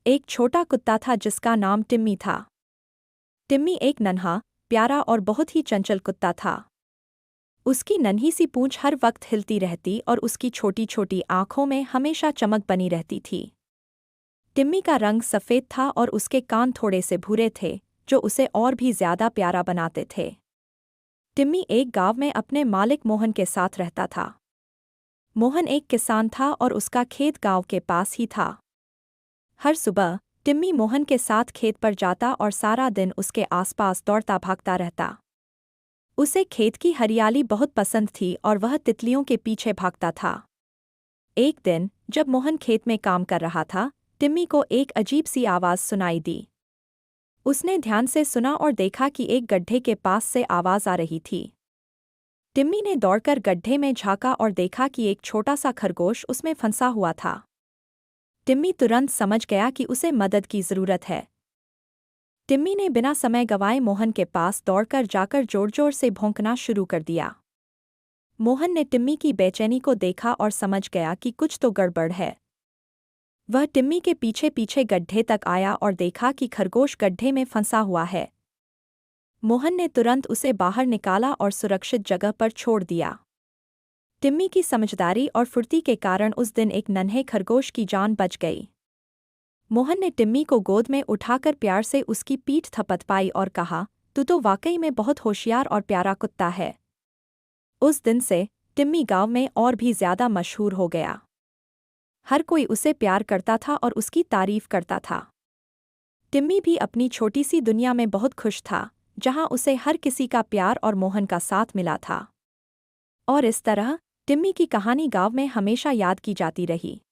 एक छोटा कुत्ता था जिसका नाम टिम्मी था। टिम्मी एक नन्हा, प्यारा और बहुत ही चंचल कुत्ता था। उसकी नन्ही सी पूंछ हर वक्त हिलती रहती और उसकी छोटी छोटी आंखों में हमेशा चमक बनी रहती थी। टिम्मी का रंग सफ़ेद था और उसके कान थोड़े से भूरे थे, जो उसे और भी ज्यादा प्यारा बनाते थे। टिम्मी एक गांव में अपने मालिक मोहन के साथ रहता था। मोहन एक किसान था और उसका खेत गांव के पास ही था। हर सुबह टिम्मी मोहन के साथ खेत पर जाता और सारा दिन उसके आसपास दौड़ता भागता रहता। उसे खेत की हरियाली बहुत पसंद थी और वह तितलियों के पीछे भागता था। एक दिन जब मोहन खेत में काम कर रहा था, टिम्मी को एक अजीब सी आवाज़ सुनाई दी। उसने ध्यान से सुना और देखा कि एक गड्ढे के पास से आवाज़ आ रही थी। टिम्मी ने दौड़कर गड्ढे में झांका और देखा कि एक छोटा सा खरगोश उसमें फंसा हुआ था। टिम्मी तुरंत समझ गया कि उसे मदद की ज़रूरत है। टिम्मी ने बिना समय गंवाए मोहन के पास दौड़कर जाकर जोर जोर से भौंकना शुरू कर दिया। मोहन ने टिम्मी की बेचैनी को देखा और समझ गया कि कुछ तो गड़बड़ है। वह टिम्मी के पीछे पीछे गड्ढे तक आया और देखा कि खरगोश गड्ढे में फंसा हुआ है। मोहन ने तुरंत उसे बाहर निकाला और सुरक्षित जगह पर छोड़ दिया। टिम्मी की समझदारी और फुर्ती के कारण उस दिन एक नन्हे खरगोश की जान बच गई। मोहन ने टिम्मी को गोद में उठाकर प्यार से उसकी पीठ थपथपाई और कहा, तू तो वाकई में बहुत होशियार और प्यारा कुत्ता है। उस दिन से टिम्मी गांव में और भी ज्यादा मशहूर हो गया। हर कोई उसे प्यार करता था और उसकी तारीफ करता था। टिम्मी भी अपनी छोटी सी दुनिया में बहुत खुश था, जहां उसे हर किसी का प्यार और मोहन का साथ मिला था। और इस तरह टिम्मी की कहानी गांव में हमेशा याद की जाती रही।